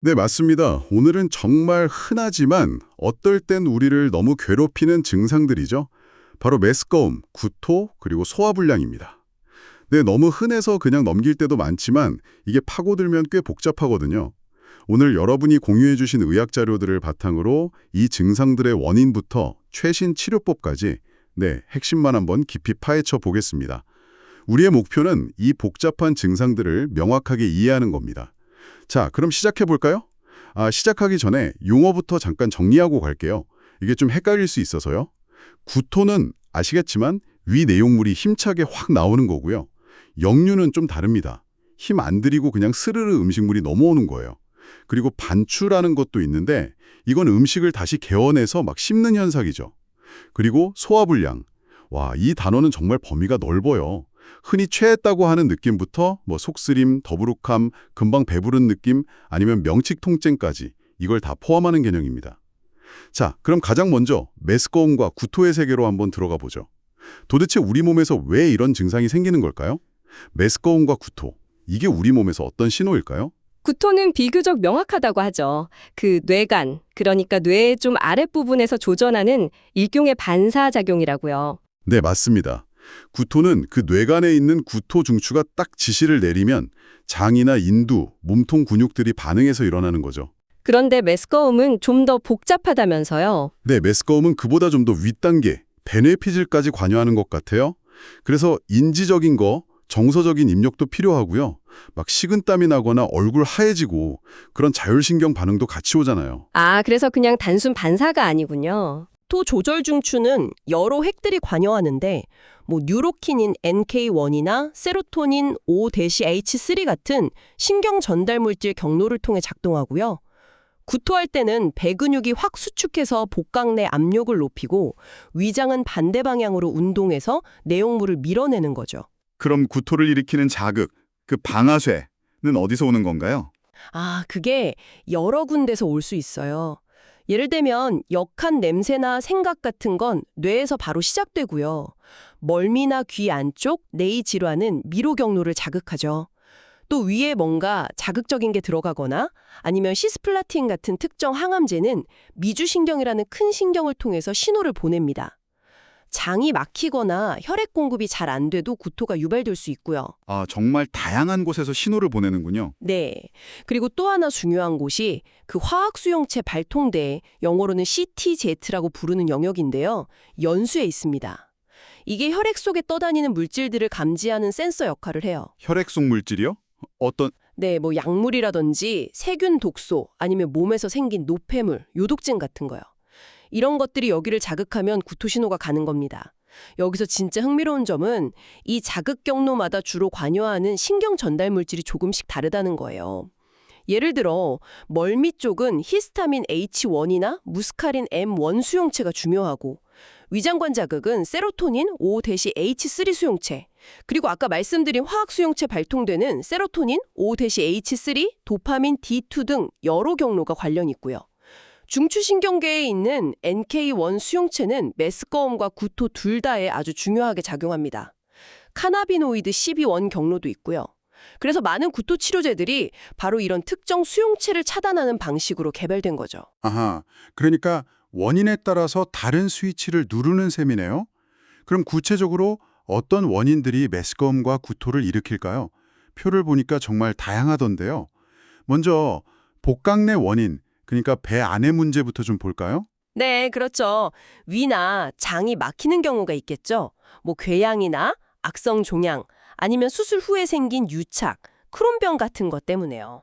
네, 맞습니다. 오늘은 정말 흔하지만 어떨 땐 우리를 너무 괴롭히는 증상들이죠. 바로 메스꺼움, 구토, 그리고 소화불량입니다. 네, 너무 흔해서 그냥 넘길 때도 많지만 이게 파고들면 꽤 복잡하거든요. 오늘 여러분이 공유해 주신 의학 자료들을 바탕으로 이 증상들의 원인부터 최신 치료법까지 핵심만 한번 깊이 파헤쳐 보겠습니다. 우리의 목표는 이 복잡한 증상들을 명확하게 이해하는 겁니다. 자, 그럼 시작해 볼까요? 시작하기 전에 용어부터 잠깐 정리하고 갈게요. 이게 좀 헷갈릴 수 있어서요. 구토는 아시겠지만 위 내용물이 힘차게 확 나오는 거고요. 역류는 좀 다릅니다. 힘 안 들이고 그냥 스르르 음식물이 넘어오는 거예요. 그리고 반추라는 것도 있는데 이건 음식을 다시 개어내서 막 씹는 현상이죠. 그리고 소화불량. 와, 이 단어는 정말 범위가 넓어요. 흔히 체했다고 하는 느낌부터 속쓰림, 더부룩함, 금방 배부른 느낌, 아니면 명칙 통증까지 이걸 다 포함하는 개념입니다. 자, 그럼 가장 먼저 메스꺼움과 구토의 세계로 한번 들어가 보죠. 도대체 우리 몸에서 왜 이런 증상이 생기는 걸까요? 메스꺼움과 구토, 이게 우리 몸에서 어떤 신호일까요? 구토는 비교적 명확하다고 하죠. 그 뇌간, 그러니까 뇌의 좀 아랫부분에서 조전하는 일종의 반사작용이라고요. 네, 맞습니다. 구토는 그 뇌간에 있는 구토 중추가 딱 지시를 내리면 장이나 인두, 몸통 근육들이 반응해서 일어나는 거죠. 그런데 메스꺼움은 좀 더 복잡하다면서요. 네, 메스꺼움은 그보다 좀 더 윗단계, 배뇌피질까지 관여하는 것 같아요. 그래서 인지적인 거, 정서적인 입력도 필요하고요. 막 식은땀이 나거나 얼굴 하얘지고 그런 자율신경 반응도 같이 오잖아요. 그래서 그냥 단순 반사가 아니군요. 또 조절 중추는 여러 핵들이 관여하는데 뉴로키닌 NK1이나 세로토닌 5-H3 같은 신경 전달 물질 경로를 통해 작동하고요. 구토할 때는 배근육이 확 수축해서 복강 내 압력을 높이고 위장은 반대 방향으로 운동해서 내용물을 밀어내는 거죠. 그럼 구토를 일으키는 자극, 그 방아쇠는 어디서 오는 건가요? 그게 여러 군데서 올 수 있어요. 예를 들면 역한 냄새나 생각 같은 건 뇌에서 바로 시작되고요. 멀미나 귀 안쪽, 뇌의 질환은 미로 경로를 자극하죠. 또 위에 뭔가 자극적인 게 들어가거나 아니면 시스플라틴 같은 특정 항암제는 미주신경이라는 큰 신경을 통해서 신호를 보냅니다. 장이 막히거나 혈액 공급이 잘 안 돼도 구토가 유발될 수 있고요. 정말 다양한 곳에서 신호를 보내는군요. 네. 그리고 또 하나 중요한 곳이 그 화학 수용체 발통대, 영어로는 CTZ라고 부르는 영역인데요. 연수에 있습니다. 이게 혈액 속에 떠다니는 물질들을 감지하는 센서 역할을 해요. 혈액 속 물질이요? 어떤... 네, 약물이라든지 세균 독소, 아니면 몸에서 생긴 노폐물, 요독증 같은 거요. 이런 것들이 여기를 자극하면 구토 신호가 가는 겁니다. 여기서 진짜 흥미로운 점은 이 자극 경로마다 주로 관여하는 신경 전달 물질이 조금씩 다르다는 거예요. 예를 들어 멀미 쪽은 히스타민 H1이나 무스카린 M1 수용체가 중요하고 위장관 자극은 세로토닌 5-H3 수용체, 그리고 아까 말씀드린 화학 수용체 발통되는 세로토닌 5-H3, 도파민 D2 등 여러 경로가 관련 있고요. 중추신경계에 있는 NK1 수용체는 메스꺼움과 구토 둘 다에 아주 중요하게 작용합니다. 카나비노이드 12원 경로도 있고요. 그래서 많은 구토 치료제들이 바로 이런 특정 수용체를 차단하는 방식으로 개발된 거죠. 그러니까 원인에 따라서 다른 스위치를 누르는 셈이네요. 그럼 구체적으로 어떤 원인들이 메스꺼움과 구토를 일으킬까요? 표를 보니까 정말 다양하던데요. 먼저 복강 내 원인, 그러니까 배 안의 문제부터 좀 볼까요? 네, 그렇죠. 위나 장이 막히는 경우가 있겠죠. 궤양이나 악성 종양, 아니면 수술 후에 생긴 유착, 크론병 같은 것 때문에요.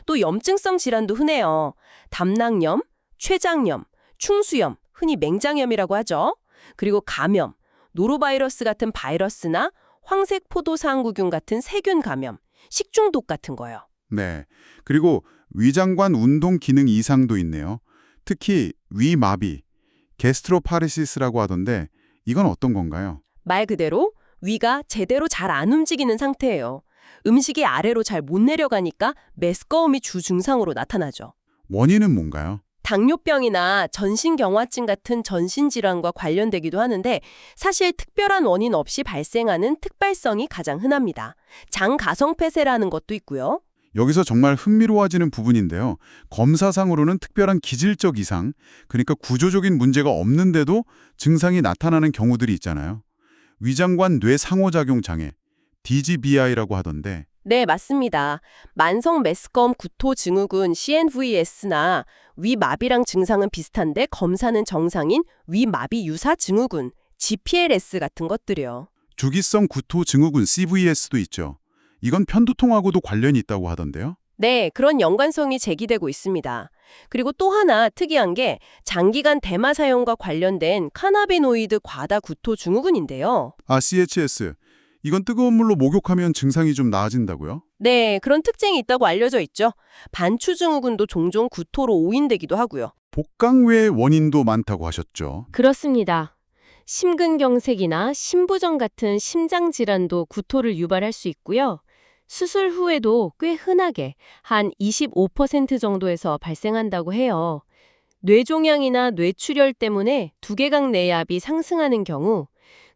또 염증성 질환도 흔해요. 담낭염, 췌장염, 충수염, 흔히 맹장염이라고 하죠. 그리고 감염, 노로바이러스 같은 바이러스나 황색포도상구균 같은 세균 감염, 식중독 같은 거요. 네. 그리고 위장관 운동 기능 이상도 있네요. 특히 위마비, 게스트로파레시스라고 하던데 이건 어떤 건가요? 말 그대로 위가 제대로 잘 안 움직이는 상태예요. 음식이 아래로 잘 못 내려가니까 메스꺼움이 주 증상으로 나타나죠. 원인은 뭔가요? 당뇨병이나 전신경화증 같은 전신질환과 관련되기도 하는데 사실 특별한 원인 없이 발생하는 특발성이 가장 흔합니다. 장가성폐쇄라는 것도 있고요. 여기서 정말 흥미로워지는 부분인데요. 검사상으로는 특별한 기질적 이상, 그러니까 구조적인 문제가 없는데도 증상이 나타나는 경우들이 있잖아요. 위장관 뇌 상호작용 장애, DGBI라고 하던데 네, 맞습니다. 만성 메스꺼움 구토 증후군 CNVS나 위마비랑 증상은 비슷한데 검사는 정상인 위마비 유사 증후군 GPLS 같은 것들이요. 주기성 구토 증후군 CVS도 있죠. 이건 편두통하고도 관련이 있다고 하던데요. 네, 그런 연관성이 제기되고 있습니다. 그리고 또 하나 특이한 게 장기간 대마 사용과 관련된 카나비노이드 과다 구토 증후군인데요. CHS. 이건 뜨거운 물로 목욕하면 증상이 좀 나아진다고요? 네, 그런 특징이 있다고 알려져 있죠. 반추 증후군도 종종 구토로 오인되기도 하고요. 복강 외의 원인도 많다고 하셨죠. 그렇습니다. 심근경색이나 심부전 같은 심장 질환도 구토를 유발할 수 있고요. 수술 후에도 꽤 흔하게 한 25% 정도에서 발생한다고 해요. 뇌종양이나 뇌출혈 때문에 두개강 내압이 상승하는 경우,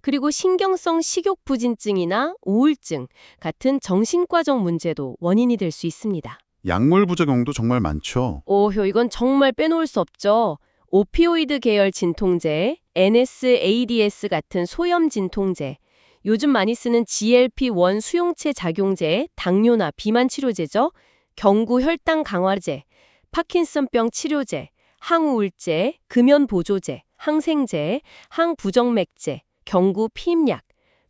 그리고 신경성 식욕부진증이나 우울증 같은 정신과적 문제도 원인이 될 수 있습니다. 약물 부작용도 정말 많죠. 오효, 이건 정말 빼놓을 수 없죠. 오피오이드 계열 진통제, NSAIDs 같은 소염 진통제, 요즘 많이 쓰는 GLP-1 수용체 작용제, 당뇨나 비만 치료제죠. 경구 혈당 강화제, 파킨슨병 치료제, 항우울제, 금연 보조제, 항생제, 항부정맥제, 경구 피임약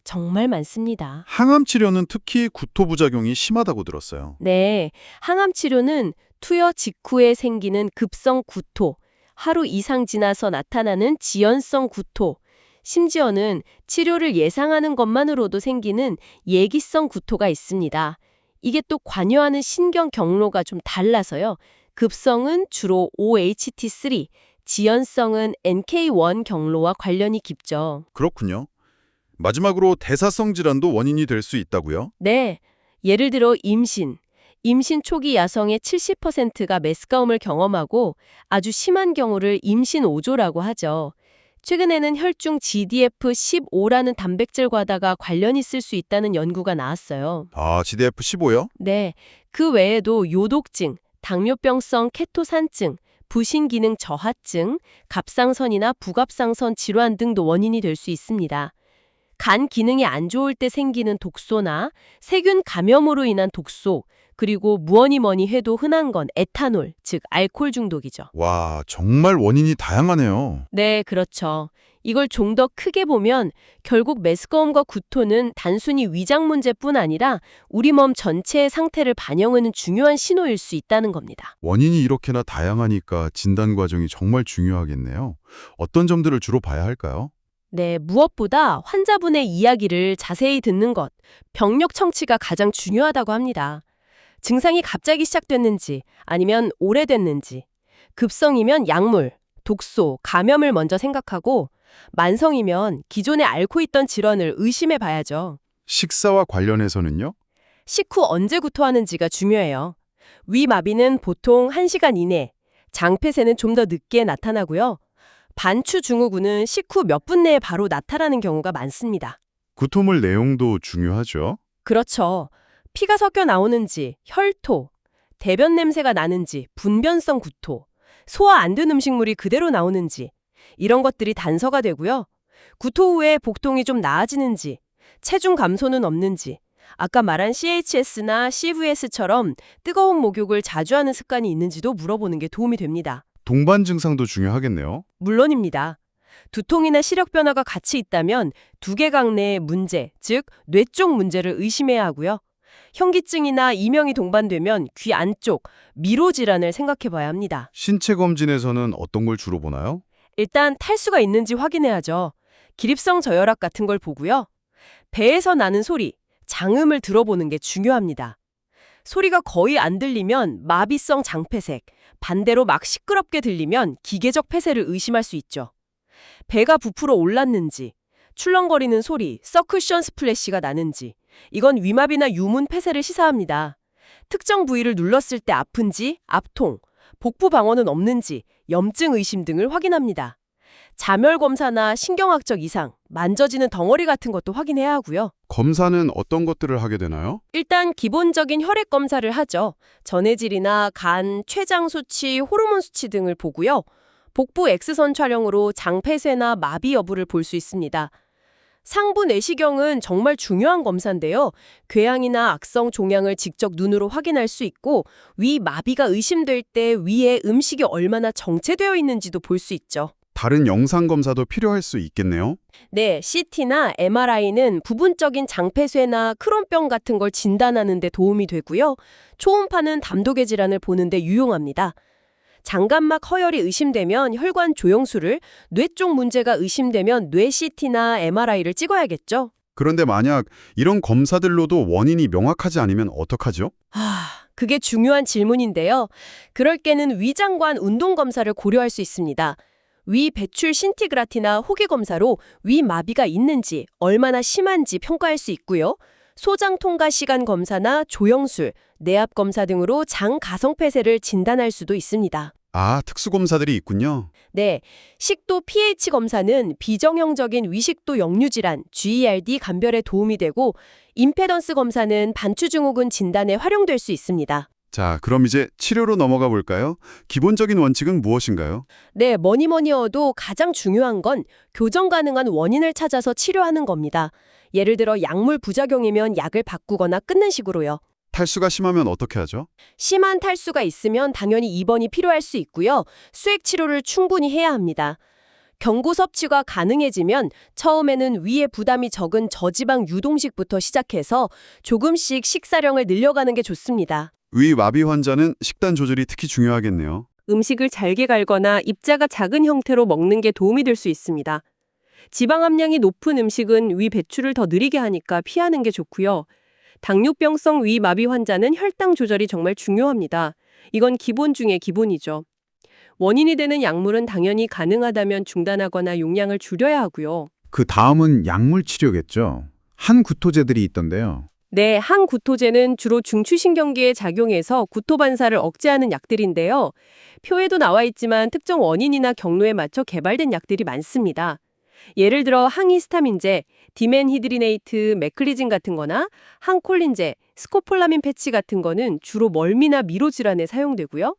정말 많습니다. 항암 치료는 특히 구토 부작용이 심하다고 들었어요. 네, 항암 치료는 투여 직후에 생기는 급성 구토, 하루 이상 지나서 나타나는 지연성 구토, 심지어는 치료를 예상하는 것만으로도 생기는 예기성 구토가 있습니다. 이게 또 관여하는 신경 경로가 좀 달라서요. 급성은 주로 OHT3, 지연성은 NK1 경로와 관련이 깊죠. 그렇군요. 마지막으로 대사성 질환도 원인이 될 수 있다고요? 네, 예를 들어 임신 초기 여성의 70%가 메스꺼움을 경험하고 아주 심한 경우를 임신 오조라고 하죠. 최근에는 혈중 GDF-15라는 단백질 과다가 관련이 있을 수 있다는 연구가 나왔어요. GDF-15요? 네, 그 외에도 요독증, 당뇨병성 케토산증, 부신기능 저하증, 갑상선이나 부갑상선 질환 등도 원인이 될 수 있습니다. 간 기능이 안 좋을 때 생기는 독소나 세균 감염으로 인한 독소, 그리고 뭐니 해도 흔한 건 에탄올, 즉 알코올 중독이죠. 와, 정말 원인이 다양하네요. 네, 그렇죠. 이걸 좀 더 크게 보면 결국 메스꺼움과 구토는 단순히 위장 문제뿐 아니라 우리 몸 전체의 상태를 반영하는 중요한 신호일 수 있다는 겁니다. 원인이 이렇게나 다양하니까 진단 과정이 정말 중요하겠네요. 어떤 점들을 주로 봐야 할까요? 네, 무엇보다 환자분의 이야기를 자세히 듣는 것, 병력 청취가 가장 중요하다고 합니다. 증상이 갑자기 시작됐는지 아니면 오래됐는지, 급성이면 약물, 독소, 감염을 먼저 생각하고 만성이면 기존에 앓고 있던 질환을 의심해 봐야죠. 식사와 관련해서는요? 식후 언제 구토하는지가 중요해요. 위마비는 보통 1시간 이내, 장폐세는 좀 더 늦게 나타나고요. 반추 증후군은 식후 몇 분 내에 바로 나타나는 경우가 많습니다. 구토물 내용도 중요하죠. 그렇죠. 피가 섞여 나오는지, 혈토, 대변 냄새가 나는지, 분변성 구토, 소화 안 된 음식물이 그대로 나오는지 이런 것들이 단서가 되고요. 구토 후에 복통이 좀 나아지는지, 체중 감소는 없는지, 아까 말한 CHS나 CVS처럼 뜨거운 목욕을 자주 하는 습관이 있는지도 물어보는 게 도움이 됩니다. 동반 증상도 중요하겠네요. 물론입니다. 두통이나 시력 변화가 같이 있다면 두개강 내의 문제, 즉 뇌 쪽 문제를 의심해야 하고요. 현기증이나 이명이 동반되면 귀 안쪽, 미로 질환을 생각해 봐야 합니다. 신체 검진에서는 어떤 걸 주로 보나요? 일단 탈수가 있는지 확인해야죠. 기립성 저혈압 같은 걸 보고요. 배에서 나는 소리, 장음을 들어보는 게 중요합니다. 소리가 거의 안 들리면 마비성 장폐색, 반대로 막 시끄럽게 들리면 기계적 폐쇄를 의심할 수 있죠. 배가 부풀어 올랐는지, 출렁거리는 소리, 서클션 스플래시가 나는지, 이건 위마비나 유문 폐쇄를 시사합니다. 특정 부위를 눌렀을 때 아픈지, 압통, 복부 방어는 없는지, 염증 의심 등을 확인합니다. 자멸 검사나 신경학적 이상, 만져지는 덩어리 같은 것도 확인해야 하고요. 검사는 어떤 것들을 하게 되나요? 일단 기본적인 혈액 검사를 하죠. 전해질이나 간, 췌장 수치, 호르몬 수치 등을 보고요. 복부 X선 촬영으로 장폐쇄나 마비 여부를 볼 수 있습니다. 상부 내시경은 정말 중요한 검사인데요. 궤양이나 악성 종양을 직접 눈으로 확인할 수 있고 위 마비가 의심될 때 위에 음식이 얼마나 정체되어 있는지도 볼 수 있죠. 다른 영상 검사도 필요할 수 있겠네요. 네, CT나 MRI는 부분적인 장폐쇄나 크론병 같은 걸 진단하는 데 도움이 되고요. 초음파는 담독의 질환을 보는 데 유용합니다. 장관막 허혈이 의심되면 혈관 조영술을, 뇌 쪽 문제가 의심되면 뇌 CT나 MRI를 찍어야겠죠. 그런데 만약 이런 검사들로도 원인이 명확하지 않으면 어떡하죠? 그게 중요한 질문인데요. 그럴 때는 위장관 운동 검사를 고려할 수 있습니다. 위 배출 신티그라티나 호기 검사로 위 마비가 있는지, 얼마나 심한지 평가할 수 있고요. 소장 통과 시간 검사나 조영술, 내압 검사 등으로 장 가성 폐쇄를 진단할 수도 있습니다. 아, 특수검사들이 있군요. 네, 식도 pH 검사는 비정형적인 위식도 역류 질환, GERD 감별에 도움이 되고 임페던스 검사는 반추 증후군 진단에 활용될 수 있습니다. 자, 그럼 이제 치료로 넘어가 볼까요? 기본적인 원칙은 무엇인가요? 네, 뭐니뭐니어도 가장 중요한 건 교정 가능한 원인을 찾아서 치료하는 겁니다. 예를 들어 약물 부작용이면 약을 바꾸거나 끊는 식으로요. 탈수가 심하면 어떻게 하죠? 심한 탈수가 있으면 당연히 입원이 필요할 수 있고요. 수액 치료를 충분히 해야 합니다. 경구 섭취가 가능해지면 처음에는 위에 부담이 적은 저지방 유동식부터 시작해서 조금씩 식사량을 늘려가는 게 좋습니다. 위 마비 환자는 식단 조절이 특히 중요하겠네요. 음식을 잘게 갈거나 입자가 작은 형태로 먹는 게 도움이 될 수 있습니다. 지방 함량이 높은 음식은 위 배출을 더 느리게 하니까 피하는 게 좋고요. 당뇨병성 위 마비 환자는 혈당 조절이 정말 중요합니다. 이건 기본 중에 기본이죠. 원인이 되는 약물은 당연히 가능하다면 중단하거나 용량을 줄여야 하고요. 그 다음은 약물 치료겠죠. 항구토제들이 있던데요. 네, 항구토제는 주로 중추신경계에 작용해서 구토 반사를 억제하는 약들인데요. 표에도 나와 있지만 특정 원인이나 경로에 맞춰 개발된 약들이 많습니다. 예를 들어 항히스타민제, 디멘히드리네이트, 메클리진 같은 거나 항콜린제, 스코폴라민 패치 같은 거는 주로 멀미나 미로 질환에 사용되고요.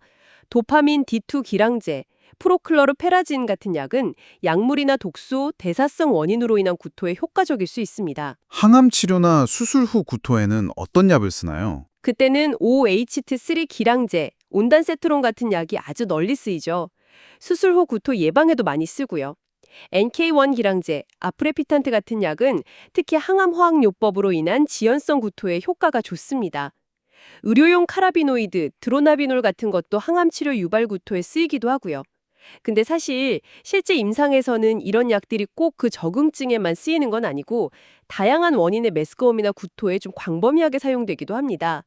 도파민 D2 기량제, 프로클로르페라진 같은 약은 약물이나 독소, 대사성 원인으로 인한 구토에 효과적일 수 있습니다. 항암 치료나 수술 후 구토에는 어떤 약을 쓰나요? 그때는 OHT3 기량제, 온단세트론 같은 약이 아주 널리 쓰이죠. 수술 후 구토 예방에도 많이 쓰고요. NK1 기량제, 아프레피탄트 같은 약은 특히 항암 화학요법으로 인한 지연성 구토에 효과가 좋습니다. 의료용 카라비노이드, 드로나비놀 같은 것도 항암 치료 유발 구토에 쓰이기도 하고요. 근데 사실 실제 임상에서는 이런 약들이 꼭 그 적응증에만 쓰이는 건 아니고 다양한 원인의 메스꺼움이나 구토에 좀 광범위하게 사용되기도 합니다.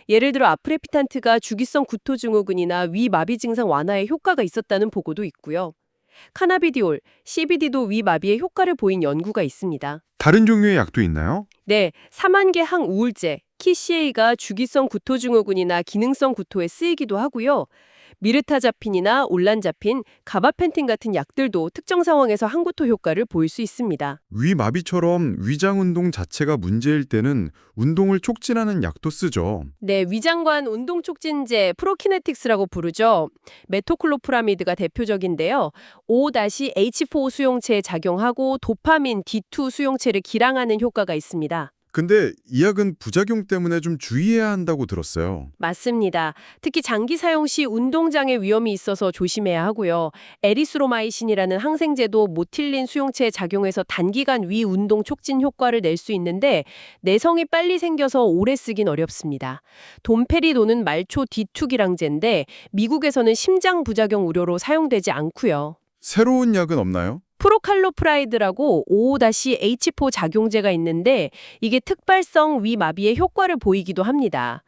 예를 들어 아프레피탄트가 주기성 구토 증후군이나 위 마비 증상 완화에 효과가 있었다는 보고도 있고요. 카나비디올, CBD도 위 마비에 효과를 보인 연구가 있습니다. 다른 종류의 약도 있나요? 네, 사만계 항우울제, 키시에이가 주기성 구토 증후군이나 기능성 구토에 쓰이기도 하고요. 미르타자핀이나 올란자핀, 가바펜틴 같은 약들도 특정 상황에서 항구토 효과를 보일 수 있습니다. 위 마비처럼 위장 운동 자체가 문제일 때는 운동을 촉진하는 약도 쓰죠. 네, 위장관 운동 촉진제 프로키네틱스라고 부르죠. 메토클로프라미드가 대표적인데요. O-H4 수용체에 작용하고 도파민 D2 수용체를 기량하는 효과가 있습니다. 근데 이 약은 부작용 때문에 좀 주의해야 한다고 들었어요. 맞습니다. 특히 장기 사용 시 운동장애 위험이 있어서 조심해야 하고요. 에리스로마이신이라는 항생제도 모틸린 수용체에 작용해서 단기간 위 운동 촉진 효과를 낼 수 있는데 내성이 빨리 생겨서 오래 쓰긴 어렵습니다. 돈페리도는 말초 D2 기량제인데 미국에서는 심장 부작용 우려로 사용되지 않고요. 새로운 약은 없나요? 프로칼로프라이드라고 O-H4 작용제가 있는데 이게 특발성 위 마비에 효과를 보이기도 합니다.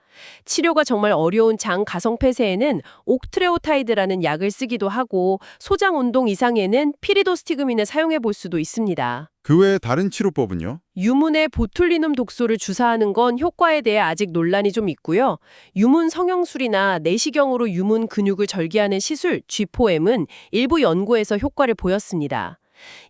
치료가 정말 어려운 장 가성 폐쇄에는 옥트레오타이드라는 약을 쓰기도 하고 소장 운동 이상에는 피리도스티그민을 사용해 볼 수도 있습니다. 그 외에 다른 치료법은요? 유문에 보툴리눔 독소를 주사하는 건 효과에 대해 아직 논란이 좀 있고요. 유문 성형술이나 내시경으로 유문 근육을 절개하는 시술 G4M은 일부 연구에서 효과를 보였습니다.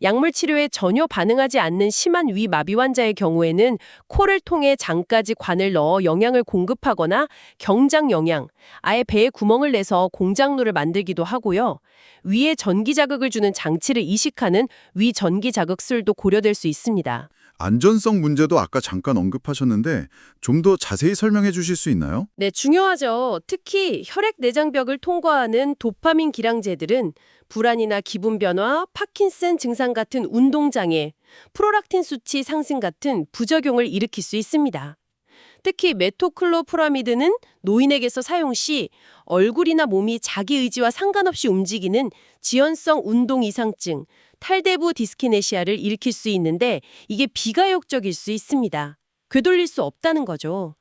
약물 치료에 전혀 반응하지 않는 심한 위 마비 환자의 경우에는 코를 통해 장까지 관을 넣어 영양을 공급하거나 경장 영양, 아예 배에 구멍을 내서 공장루를 만들기도 하고요. 위에 전기 자극을 주는 장치를 이식하는 위 전기 자극술도 고려될 수 있습니다. 안전성 문제도 아까 잠깐 언급하셨는데 좀 더 자세히 설명해 주실 수 있나요? 네, 중요하죠. 특히 혈액 내장벽을 통과하는 도파민 기량제들은 불안이나 기분 변화, 파킨슨 증상 같은 운동장애, 프로락틴 수치 상승 같은 부작용을 일으킬 수 있습니다. 특히 메토클로프라미드는 노인에게서 사용 시 얼굴이나 몸이 자기 의지와 상관없이 움직이는 지연성 운동 이상증, 탈대부 디스키네시아를 일으킬 수 있는데 이게 비가역적일 수 있습니다. 되돌릴 수 없다는 거죠.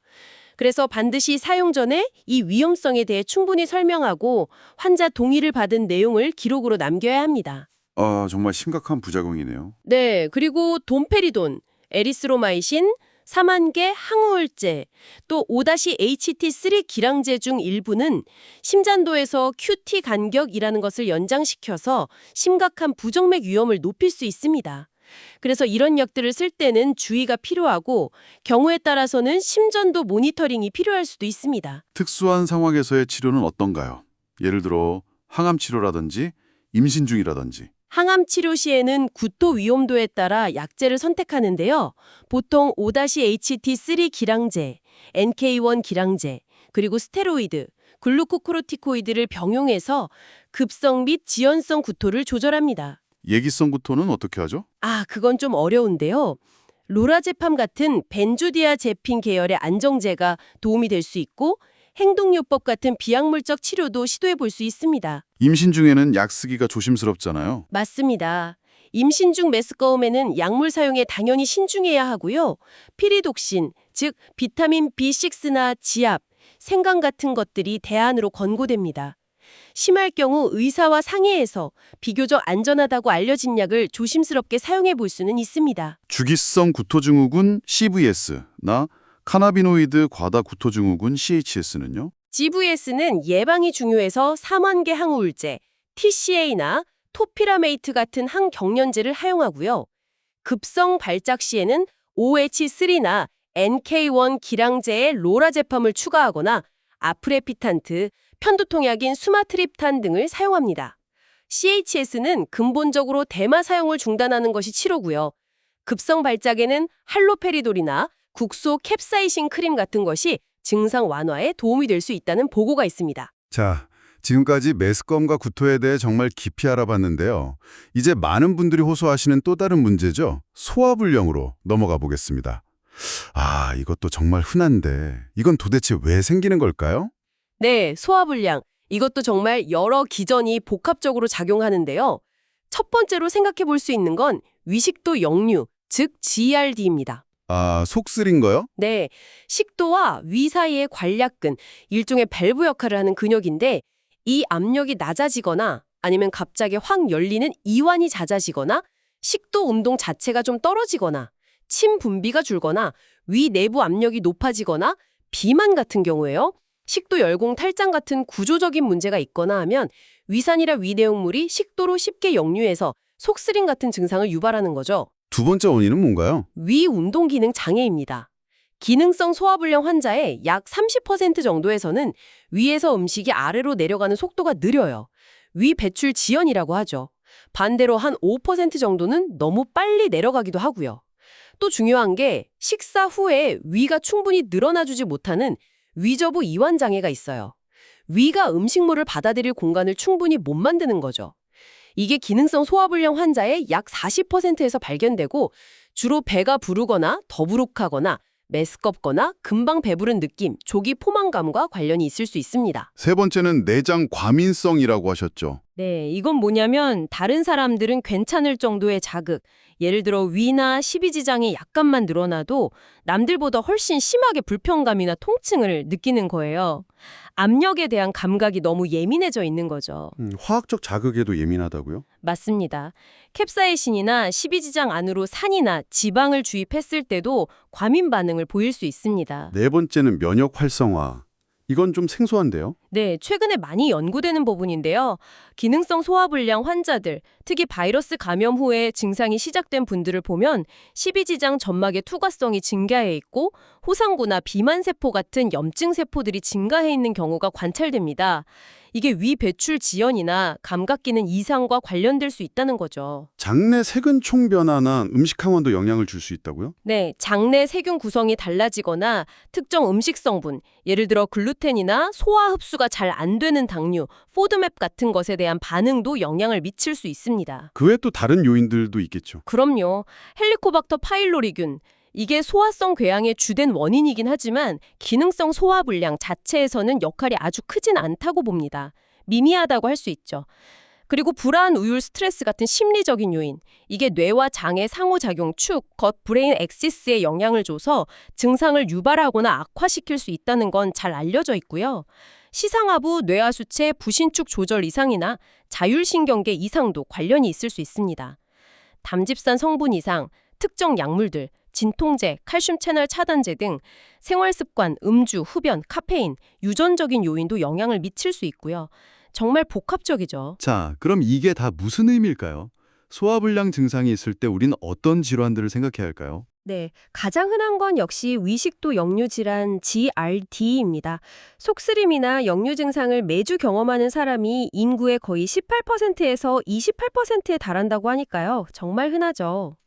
그래서 반드시 사용 전에 이 위험성에 대해 충분히 설명하고 환자 동의를 받은 내용을 기록으로 남겨야 합니다. 아, 정말 심각한 부작용이네요. 네, 그리고 돈페리돈, 에리스로마이신, 사만계 항우울제, 또 5-HT3 기량제 중 일부는 심잔도에서 QT 간격이라는 것을 연장시켜서 심각한 부정맥 위험을 높일 수 있습니다. 그래서 이런 약들을 쓸 때는 주의가 필요하고 경우에 따라서는 심전도 모니터링이 필요할 수도 있습니다. 특수한 상황에서의 치료는 어떤가요? 예를 들어 항암 치료라든지 임신 중이라든지. 항암 치료 시에는 구토 위험도에 따라 약제를 선택하는데요. 보통 5-HT3 기량제, NK1 기량제, 그리고 스테로이드, 글루코코르티코이드를 병용해서 급성 및 지연성 구토를 조절합니다. 예기성 구토는 어떻게 하죠? 그건 좀 어려운데요. 로라제팜 같은 벤조디아제핀 계열의 안정제가 도움이 될 수 있고 행동요법 같은 비약물적 치료도 시도해 볼 수 있습니다. 임신 중에는 약 쓰기가 조심스럽잖아요. 맞습니다. 임신 중 메스꺼움에는 약물 사용에 당연히 신중해야 하고요. 피리독신, 즉 비타민 B6나 지압, 생강 같은 것들이 대안으로 권고됩니다. 심할 경우 의사와 상의해서 비교적 안전하다고 알려진 약을 조심스럽게 사용해 볼 수는 있습니다. 주기성 구토증후군 CVS나 카나비노이드 과다 구토증후군 CHS는요? GVS는 예방이 중요해서 사만계 항우울제, TCA나 토피라메이트 같은 항경련제를 사용하고요. 급성 발작 시에는 OH3나 NK1 기량제의 로라제팜을 추가하거나 아프레피탄트, 편두통약인 수마트립탄 등을 사용합니다. CHS는 근본적으로 대마 사용을 중단하는 것이 치료고요. 급성 발작에는 할로페리돌이나 국소 캡사이신 크림 같은 것이 증상 완화에 도움이 될 수 있다는 보고가 있습니다. 자, 지금까지 메스꺼움과 구토에 대해 정말 깊이 알아봤는데요. 이제 많은 분들이 호소하시는 또 다른 문제죠. 소화불량으로 넘어가 보겠습니다. 이것도 정말 흔한데 이건 도대체 왜 생기는 걸까요? 네, 소화불량. 이것도 정말 여러 기전이 복합적으로 작용하는데요. 첫 번째로 생각해 볼 수 있는 건 위식도 역류, 즉 GERD입니다. 속 쓰린 거요? 네, 식도와 위 사이의 관략근, 일종의 밸브 역할을 하는 근육인데 이 압력이 낮아지거나 아니면 갑자기 확 열리는 이완이 잦아지거나 식도 운동 자체가 좀 떨어지거나 침 분비가 줄거나 위 내부 압력이 높아지거나 비만 같은 경우에요. 식도 열공 탈장 같은 구조적인 문제가 있거나 하면 위산이나 위내용물이 식도로 쉽게 역류해서 속쓰림 같은 증상을 유발하는 거죠. 두 번째 원인은 뭔가요? 위 운동 기능 장애입니다. 기능성 소화불량 환자의 약 30% 정도에서는 위에서 음식이 아래로 내려가는 속도가 느려요. 위 배출 지연이라고 하죠. 반대로 한 5% 정도는 너무 빨리 내려가기도 하고요. 또 중요한 게 식사 후에 위가 충분히 늘어나주지 못하는 위저부 이완 장애가 있어요. 위가 음식물을 받아들일 공간을 충분히 못 만드는 거죠. 이게 기능성 소화불량 환자의 약 40%에서 발견되고 주로 배가 부르거나 더부룩하거나 메스껍거나 금방 배부른 느낌, 조기 포만감과 관련이 있을 수 있습니다. 세 번째는 내장 과민성이라고 하셨죠. 네, 이건 뭐냐면 다른 사람들은 괜찮을 정도의 자극, 예를 들어 위나 십이지장이 약간만 늘어나도 남들보다 훨씬 심하게 불편감이나 통증을 느끼는 거예요. 압력에 대한 감각이 너무 예민해져 있는 거죠. 화학적 자극에도 예민하다고요? 맞습니다. 캡사이신이나 십이지장 안으로 산이나 지방을 주입했을 때도 과민 반응을 보일 수 있습니다. 네 번째는 면역 활성화. 이건 좀 생소한데요? 네, 최근에 많이 연구되는 부분인데요. 기능성 소화불량 환자들, 특히 바이러스 감염 후에 증상이 시작된 분들을 보면 십이지장 점막의 투과성이 증가해 있고 호상구나 비만세포 같은 염증 세포들이 증가해 있는 경우가 관찰됩니다. 이게 위 배출 지연이나 감각 기능 이상과 관련될 수 있다는 거죠. 장내 세균 총 변화나 음식 항원도 영향을 줄 수 있다고요? 네, 장내 세균 구성이 달라지거나 특정 음식 성분, 예를 들어 글루텐이나 소화 흡수가 잘 안 되는 당류, 포드맵 같은 것에 대한 반응도 영향을 미칠 수 있습니다. 그 외 또 다른 요인들도 있겠죠. 그럼요. 헬리코박터 파일로리균. 이게 소화성 궤양의 주된 원인이긴 하지만 기능성 소화불량 자체에서는 역할이 아주 크진 않다고 봅니다. 미미하다고 할 수 있죠. 그리고 불안, 우울, 스트레스 같은 심리적인 요인. 이게 뇌와 장의 상호작용 축, 겉 브레인 엑시스에 영향을 줘서 증상을 유발하거나 악화시킬 수 있다는 건 잘 알려져 있고요. 시상하부 뇌하수체 부신축 조절 이상이나 자율신경계 이상도 관련이 있을 수 있습니다. 담즙산 성분 이상, 특정 약물들, 진통제, 칼슘 채널 차단제 등 생활습관, 음주, 흡연, 카페인, 유전적인 요인도 영향을 미칠 수 있고요. 정말 복합적이죠. 자, 그럼 이게 다 무슨 의미일까요? 소화불량 증상이 있을 때 우린 어떤 질환들을 생각해야 할까요? 네, 가장 흔한 건 역시 위식도 역류 질환 GRD입니다. 속쓰림이나 역류 증상을 매주 경험하는 사람이 인구의 거의 18%에서 28%에 달한다고 하니까요. 정말 흔하죠.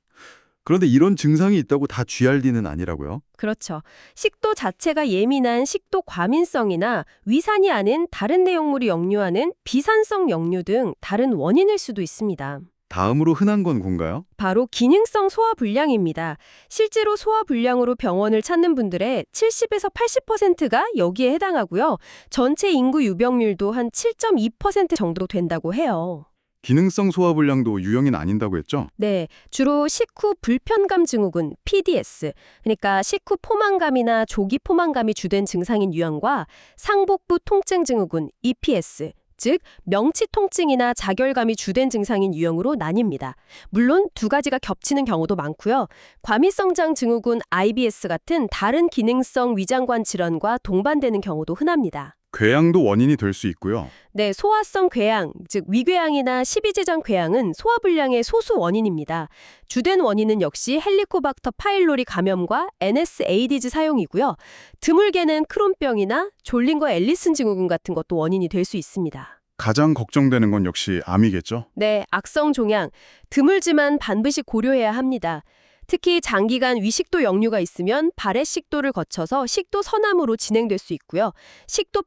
그런데 이런 증상이 있다고 다 GRD는 아니라고요? 그렇죠. 식도 자체가 예민한 식도 과민성이나 위산이 아닌 다른 내용물이 역류하는 비산성 역류 등 다른 원인일 수도 있습니다. 다음으로 흔한 건 뭔가요? 바로 기능성 소화불량입니다. 실제로 소화불량으로 병원을 찾는 분들의 70에서 80%가 여기에 해당하고요. 전체 인구 유병률도 한 7.2% 정도 된다고 해요. 기능성 소화불량도 유형이 아닌다고 했죠? 네, 주로 식후 불편감 증후군 PDS, 그러니까 식후 포만감이나 조기 포만감이 주된 증상인 유형과 상복부 통증 증후군 EPS, 즉 명치 통증이나 자결감이 주된 증상인 유형으로 나뉩니다. 물론 두 가지가 겹치는 경우도 많고요. 과미성장 증후군 IBS 같은 다른 기능성 위장관 질환과 동반되는 경우도 흔합니다. 궤양도 원인이 될 수 있고요. 네, 소화성 궤양, 즉 위궤양이나 십이지장 궤양은 소화불량의 소수 원인입니다. 주된 원인은 역시 헬리코박터 파일로리 감염과 NSAIDs 사용이고요. 드물게는 크론병이나 졸린거 앨리슨 증후군 같은 것도 원인이 될 수 있습니다. 가장 걱정되는 건 역시 암이겠죠? 네, 악성 종양, 드물지만 반드시 고려해야 합니다. 특히 장기간 위식도 역류가 있으면 발의 식도를 거쳐서 식도 선암으로 진행될 수 있고요. 식도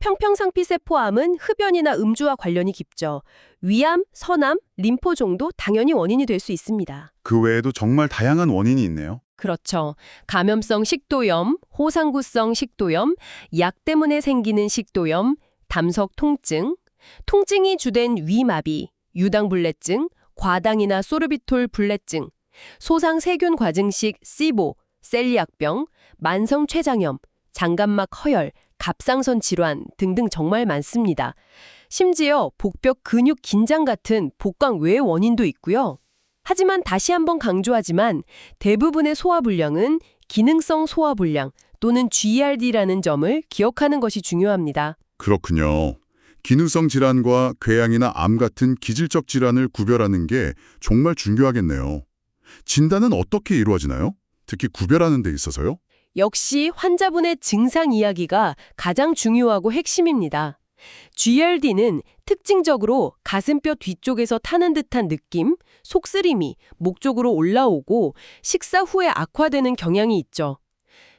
평평상피세포암은 흡연이나 음주와 관련이 깊죠. 위암, 선암, 림포종도 당연히 원인이 될 수 있습니다. 그 외에도 정말 다양한 원인이 있네요. 그렇죠. 감염성 식도염, 호상구성 식도염, 약 때문에 생기는 식도염, 담석 통증, 통증이 주된 위마비, 유당불내증, 과당이나 소르비톨 불내증, 소상세균 과증식 시보, 셀리악병, 만성 췌장염, 장감막 허열, 갑상선 질환 등등 정말 많습니다. 심지어 복벽 근육 긴장 같은 복강 외의 원인도 있고요. 하지만 다시 한번 강조하지만 대부분의 소화불량은 기능성 소화불량 또는 GERD라는 점을 기억하는 것이 중요합니다. 그렇군요. 기능성 질환과 궤양이나 암 같은 기질적 질환을 구별하는 게 정말 중요하겠네요. 진단은 어떻게 이루어지나요? 특히 구별하는 데 있어서요? 역시 환자분의 증상 이야기가 가장 중요하고 핵심입니다. GERD는 특징적으로 가슴뼈 뒤쪽에서 타는 듯한 느낌, 속쓰림이 목 쪽으로 올라오고 식사 후에 악화되는 경향이 있죠.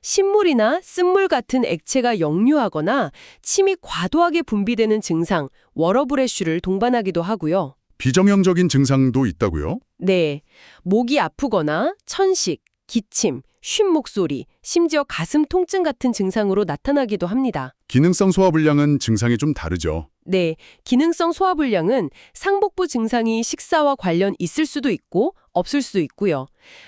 신물이나 쓴물 같은 액체가 역류하거나 침이 과도하게 분비되는 증상, 워러브레쉬를 동반하기도 하고요. 비정형적인 증상도 있다고요? 네, 목이 아프거나 천식, 기침, 쉰 목소리, 심지어 가슴 통증 같은 증상으로 나타나기도 합니다. 기능성 소화불량은 증상이 좀 다르죠. 네, 기능성 소화불량은 상복부 증상이 식사와 관련 있을 수도 있고 없을 수도 있고요.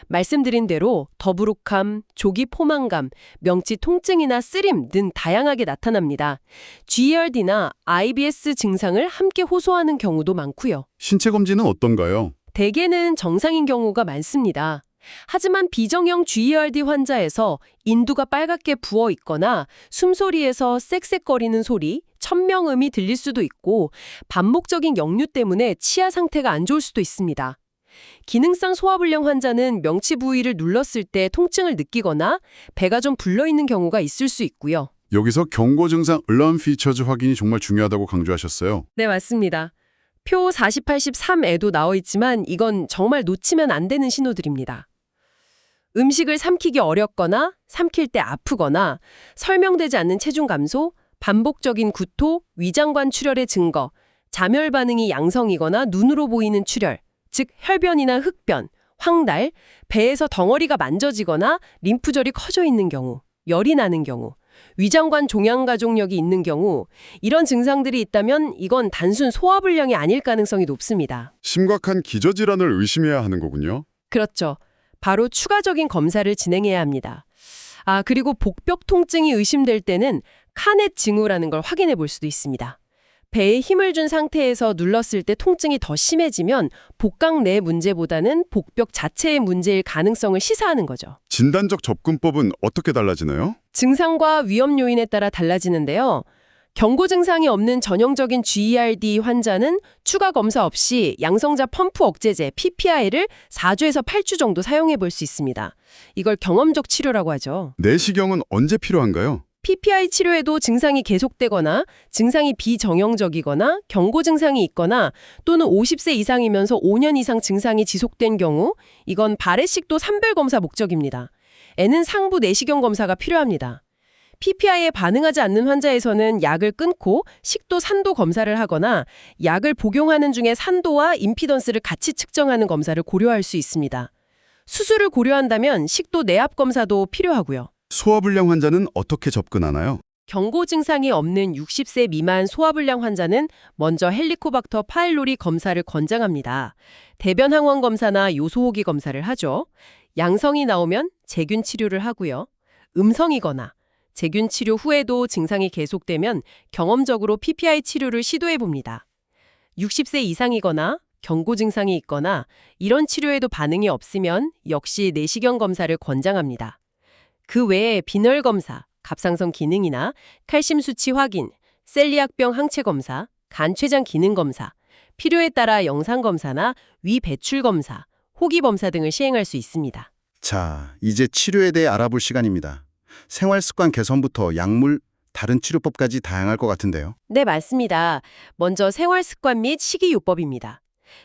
말씀드린 대로 더부룩함, 조기 포만감, 명치 통증이나 쓰림 등 다양하게 나타납니다. GERD나 IBS 증상을 함께 호소하는 경우도 많고요. 신체 검진은 어떤가요? 대개는 정상인 경우가 많습니다. 하지만 비정형 GERD 환자에서 인두가 빨갛게 부어 있거나 숨소리에서 쌕쌕거리는 소리, 천명음이 들릴 수도 있고 반복적인 역류 때문에 치아 상태가 안 좋을 수도 있습니다. 기능성 소화불량 환자는 명치 부위를 눌렀을 때 통증을 느끼거나 배가 좀 불러있는 경우가 있을 수 있고요. 여기서 경고 증상 얼런 피처즈 확인이 정말 중요하다고 강조하셨어요. 네, 맞습니다. 표 4083에도 나와 있지만 이건 정말 놓치면 안 되는 신호들입니다. 음식을 삼키기 어렵거나 삼킬 때 아프거나 설명되지 않는 체중 감소, 반복적인 구토, 위장관 출혈의 증거, 자멸 반응이 양성이거나 눈으로 보이는 출혈, 즉 혈변이나 흑변, 황달, 배에서 덩어리가 만져지거나 림프절이 커져 있는 경우, 열이 나는 경우, 위장관 종양 가족력이 있는 경우 이런 증상들이 있다면 이건 단순 소화불량이 아닐 가능성이 높습니다. 심각한 기저질환을 의심해야 하는 거군요. 그렇죠. 바로 추가적인 검사를 진행해야 합니다. 그리고 복벽 통증이 의심될 때는 카넷 징후라는 걸 확인해 볼 수도 있습니다. 배에 힘을 준 상태에서 눌렀을 때 통증이 더 심해지면 복강 내 문제보다는 복벽 자체의 문제일 가능성을 시사하는 거죠. 진단적 접근법은 어떻게 달라지나요? 증상과 위험 요인에 따라 달라지는데요. 경고 증상이 없는 전형적인 GERD 환자는 추가 검사 없이 양성자 펌프 억제제 PPI를 4주에서 8주 정도 사용해 볼 수 있습니다. 이걸 경험적 치료라고 하죠. 내시경은 언제 필요한가요? PPI 치료에도 증상이 계속되거나 증상이 비정형적이거나 경고 증상이 있거나 또는 50세 이상이면서 5년 이상 증상이 지속된 경우 이건 발해식도 산별 검사 목적입니다. N은 상부 내시경 검사가 필요합니다. PPI에 반응하지 않는 환자에서는 약을 끊고 식도 산도 검사를 하거나 약을 복용하는 중에 산도와 임피던스를 같이 측정하는 검사를 고려할 수 있습니다. 수술을 고려한다면 식도 내압 검사도 필요하고요. 소화불량 환자는 어떻게 접근하나요? 경고 증상이 없는 60세 미만 소화불량 환자는 먼저 헬리코박터 파일로리 검사를 권장합니다. 대변 항원 검사나 요소호기 검사를 하죠. 양성이 나오면 제균 치료를 하고요. 음성이거나 제균 치료 후에도 증상이 계속되면 경험적으로 PPI 치료를 시도해 봅니다. 60세 이상이거나 경고 증상이 있거나 이런 치료에도 반응이 없으면 역시 내시경 검사를 권장합니다. 그 외에 빈혈 검사, 갑상선 기능이나 칼슘 수치 확인, 셀리악병 항체 검사, 간 췌장 기능 검사, 필요에 따라 영상 검사나 위 배출 검사, 호기 검사 등을 시행할 수 있습니다. 자, 이제 치료에 대해 알아볼 시간입니다. 생활 습관 개선부터 약물, 다른 치료법까지 다양할 것 같은데요. 네, 맞습니다. 먼저 생활 습관 및 식이요법입니다.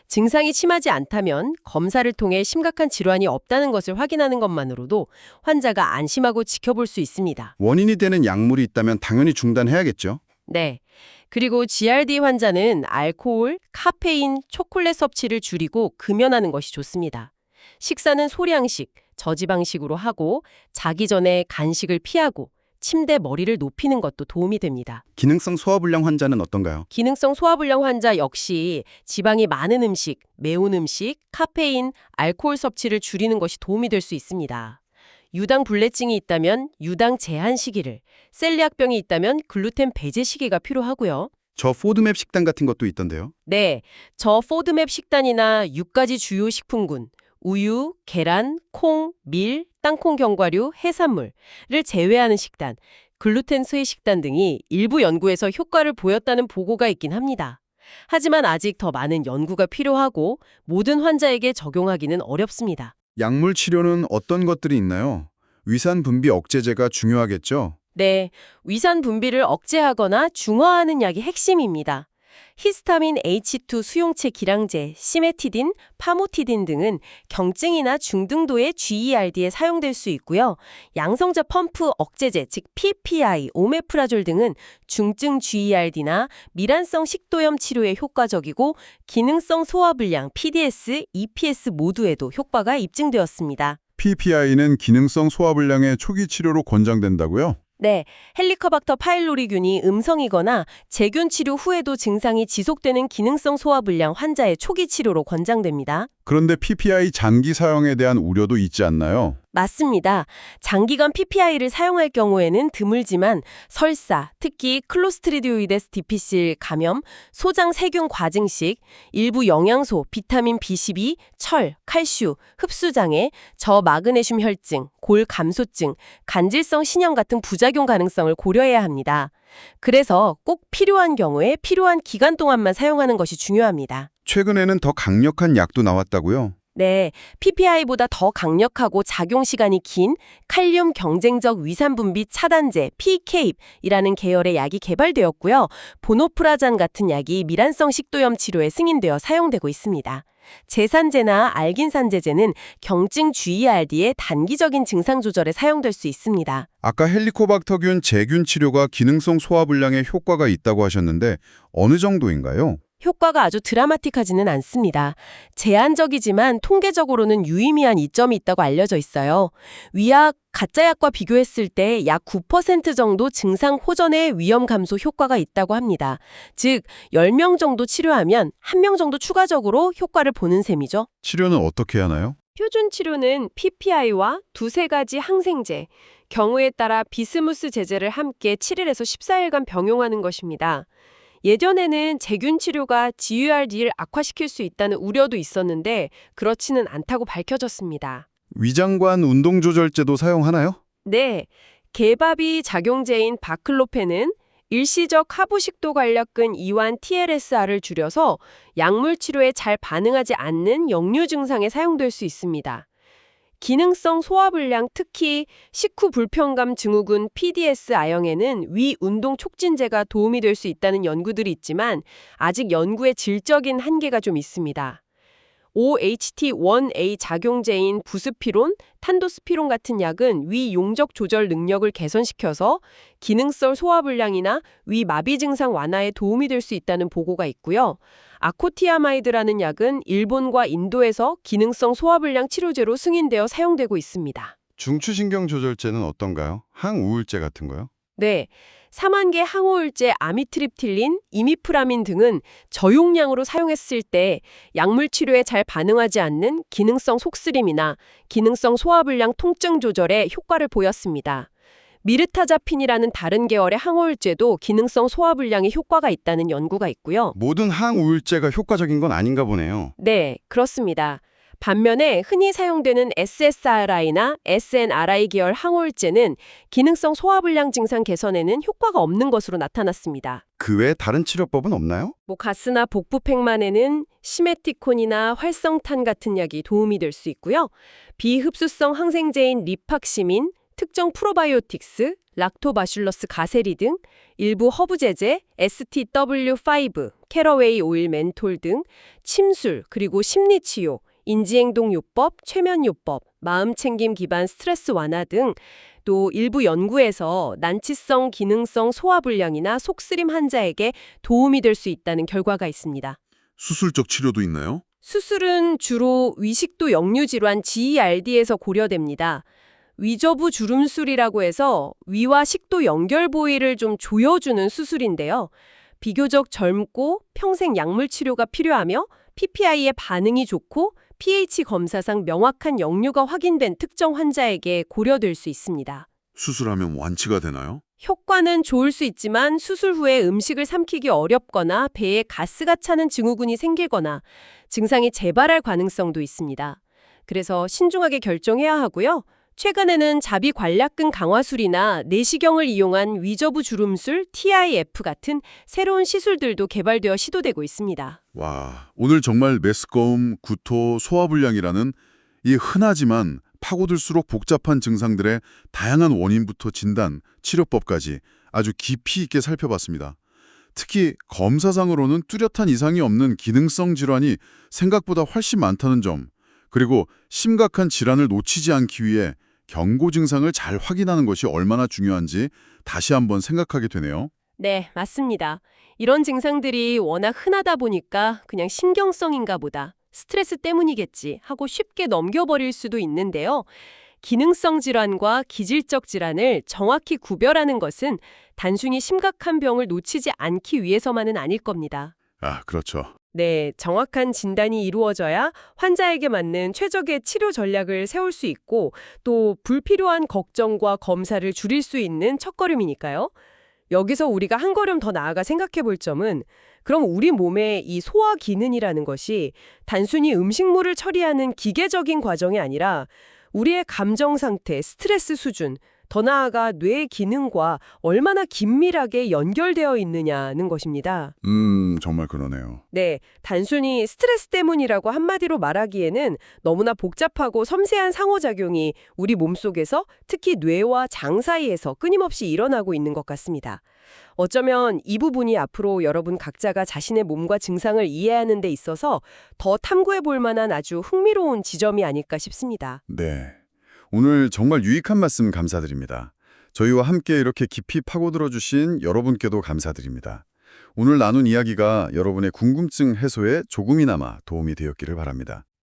증상이 심하지 않다면 검사를 통해 심각한 질환이 없다는 것을 확인하는 것만으로도 환자가 안심하고 지켜볼 수 있습니다. 원인이 되는 약물이 있다면 당연히 중단해야겠죠. 네. 그리고 GERD 환자는 알코올, 카페인, 초콜릿 섭취를 줄이고 금연하는 것이 좋습니다. 식사는 소량식, 저지방식으로 하고 자기 전에 간식을 피하고 침대 머리를 높이는 것도 도움이 됩니다. 기능성 소화불량 환자는 어떤가요? 기능성 소화불량 환자 역시 지방이 많은 음식, 매운 음식, 카페인, 알코올 섭취를 줄이는 것이 도움이 될 수 있습니다. 유당 불내증이 있다면 유당 제한 시기를, 셀리악병이 있다면 글루텐 배제 시기가 필요하고요. 저 포드맵 식단 같은 것도 있던데요. 네, 저 포드맵 식단이나 6가지 주요 식품군, 우유, 계란, 콩, 밀, 땅콩 견과류, 해산물을 제외하는 식단, 글루텐 스의 식단 등이 일부 연구에서 효과를 보였다는 보고가 있긴 합니다. 하지만 아직 더 많은 연구가 필요하고 모든 환자에게 적용하기는 어렵습니다. 약물 치료는 어떤 것들이 있나요? 위산 분비 억제제가 중요하겠죠? 네, 위산 분비를 억제하거나 중화하는 약이 핵심입니다. 히스타민 H2 수용체 기량제, 시메티딘, 파모티딘 등은 경증이나 중등도의 GERD에 사용될 수 있고요. 양성자 펌프 억제제, 즉 PPI, 오메프라졸 등은 중증 GERD나 미란성 식도염 치료에 효과적이고 기능성 소화불량, PDS, EPS 모두에도 효과가 입증되었습니다. PPI는 기능성 소화불량의 초기 치료로 권장된다고요? 네, 헬리코박터 파일로리균이 음성이거나 재균 치료 후에도 증상이 지속되는 기능성 소화불량 환자의 초기 치료로 권장됩니다. 그런데 PPI 장기 사용에 대한 우려도 있지 않나요? 맞습니다. 장기간 PPI를 사용할 경우에는 드물지만 설사, 특히 클로스트리디오이데스 디피실 감염, 소장 세균 과증식, 일부 영양소, 비타민 B12, 철, 칼슘, 흡수장애, 저마그네슘 혈증, 골 감소증, 간질성 신형 같은 부작용 가능성을 고려해야 합니다. 그래서 꼭 필요한 경우에 필요한 기간 동안만 사용하는 것이 중요합니다. 최근에는 더 강력한 약도 나왔다고요? 네, PPI보다 더 강력하고 작용 시간이 긴 칼륨 경쟁적 위산분비 차단제 PCAB이라는 계열의 약이 개발되었고요. 보노프라잔 같은 약이 미란성 식도염 치료에 승인되어 사용되고 있습니다. 제산제나 알긴산제제는 경증 GERD의 단기적인 증상 조절에 사용될 수 있습니다. 아까 헬리코박터균 재균 치료가 기능성 소화불량에 효과가 있다고 하셨는데 어느 정도인가요? 효과가 아주 드라마틱하지는 않습니다. 제한적이지만 통계적으로는 유의미한 이점이 있다고 알려져 있어요. 위약, 가짜약과 비교했을 때 약 9% 정도 증상 호전의 위험 감소 효과가 있다고 합니다. 즉, 10명 정도 치료하면 1명 정도 추가적으로 효과를 보는 셈이죠. 치료는 어떻게 하나요? 표준 치료는 PPI와 두세 가지 항생제, 경우에 따라 비스무스 제제를 함께 7일에서 14일간 병용하는 것입니다. 예전에는 재균 치료가 GERD를 악화시킬 수 있다는 우려도 있었는데 그렇지는 않다고 밝혀졌습니다. 위장관 운동조절제도 사용하나요? 네, 개밥이 작용제인 바클로펜은 일시적 하부식도 관략근 이완 TLSR을 줄여서 약물 치료에 잘 반응하지 않는 역류 증상에 사용될 수 있습니다. 기능성 소화불량, 특히 식후 불편감 증후군 PDS 아형에는 위 운동 촉진제가 도움이 될 수 있다는 연구들이 있지만 아직 연구의 질적인 한계가 좀 있습니다. OHT1A 작용제인 부스피론, 탄도스피론 같은 약은 위 용적 조절 능력을 개선시켜서 기능성 소화불량이나 위 마비 증상 완화에 도움이 될 수 있다는 보고가 있고요. 아코티아마이드라는 약은 일본과 인도에서 기능성 소화불량 치료제로 승인되어 사용되고 있습니다. 중추신경 조절제는 어떤가요? 항우울제 같은 거요? 네, 사만계 항우울제 아미트립틸린, 이미프라민 등은 저용량으로 사용했을 때 약물 치료에 잘 반응하지 않는 기능성 속쓰림이나 기능성 소화불량 통증 조절에 효과를 보였습니다. 미르타자핀이라는 다른 계열의 항우울제도 기능성 소화불량에 효과가 있다는 연구가 있고요. 모든 항우울제가 효과적인 건 아닌가 보네요. 네, 그렇습니다. 반면에 흔히 사용되는 SSRI나 SNRI 계열 항우울제는 기능성 소화불량 증상 개선에는 효과가 없는 것으로 나타났습니다. 그 외에 다른 치료법은 없나요? 가스나 복부팽만에는 시메티콘이나 활성탄 같은 약이 도움이 될 수 있고요. 비흡수성 항생제인 리팍시민, 특정 프로바이오틱스, 락토바슐러스 가세리 등 일부 허브 제제, STW5, 캐러웨이 오일 멘톨 등 침술, 그리고 심리치료, 인지행동요법, 최면요법, 마음챙김 기반 스트레스 완화 등 또 일부 연구에서 난치성 기능성 소화불량이나 속쓰림 환자에게 도움이 될 수 있다는 결과가 있습니다. 수술적 치료도 있나요? 수술은 주로 위식도 역류 질환 GERD에서 고려됩니다. 위저부 주름술이라고 해서 위와 식도 연결 부위를 좀 조여주는 수술인데요. 비교적 젊고 평생 약물 치료가 필요하며 PPI에 반응이 좋고 pH 검사상 명확한 역류가 확인된 특정 환자에게 고려될 수 있습니다. 수술하면 완치가 되나요? 효과는 좋을 수 있지만 수술 후에 음식을 삼키기 어렵거나 배에 가스가 차는 증후군이 생기거나 증상이 재발할 가능성도 있습니다. 그래서 신중하게 결정해야 하고요. 최근에는 자비관략근 강화술이나 내시경을 이용한 위저부 주름술 TIF 같은 새로운 시술들도 개발되어 시도되고 있습니다. 와, 오늘 정말 메스꺼움, 구토, 소화불량이라는 이 흔하지만 파고들수록 복잡한 증상들의 다양한 원인부터 진단, 치료법까지 아주 깊이 있게 살펴봤습니다. 특히 검사상으로는 뚜렷한 이상이 없는 기능성 질환이 생각보다 훨씬 많다는 점, 그리고 심각한 질환을 놓치지 않기 위해 경고 증상을 잘 확인하는 것이 얼마나 중요한지 다시 한번 생각하게 되네요. 네, 맞습니다. 이런 증상들이 워낙 흔하다 보니까 그냥 신경성인가 보다, 스트레스 때문이겠지 하고 쉽게 넘겨버릴 수도 있는데요. 기능성 질환과 기질적 질환을 정확히 구별하는 것은 단순히 심각한 병을 놓치지 않기 위해서만은 아닐 겁니다. 아, 그렇죠. 네, 정확한 진단이 이루어져야 환자에게 맞는 최적의 치료 전략을 세울 수 있고 또 불필요한 걱정과 검사를 줄일 수 있는 첫걸음이니까요. 여기서 우리가 한 걸음 더 나아가 생각해 볼 점은 그럼 우리 몸의 이 소화 기능이라는 것이 단순히 음식물을 처리하는 기계적인 과정이 아니라 우리의 감정 상태, 스트레스 수준, 더 나아가 뇌의 기능과 얼마나 긴밀하게 연결되어 있느냐는 것입니다. 정말 그러네요. 네, 단순히 스트레스 때문이라고 한마디로 말하기에는 너무나 복잡하고 섬세한 상호작용이 우리 몸속에서 특히 뇌와 장 사이에서 끊임없이 일어나고 있는 것 같습니다. 어쩌면 이 부분이 앞으로 여러분 각자가 자신의 몸과 증상을 이해하는 데 있어서 더 탐구해 볼 만한 아주 흥미로운 지점이 아닐까 싶습니다. 네. 오늘 정말 유익한 말씀 감사드립니다. 저희와 함께 이렇게 깊이 파고들어 주신 여러분께도 감사드립니다. 오늘 나눈 이야기가 여러분의 궁금증 해소에 조금이나마 도움이 되었기를 바랍니다.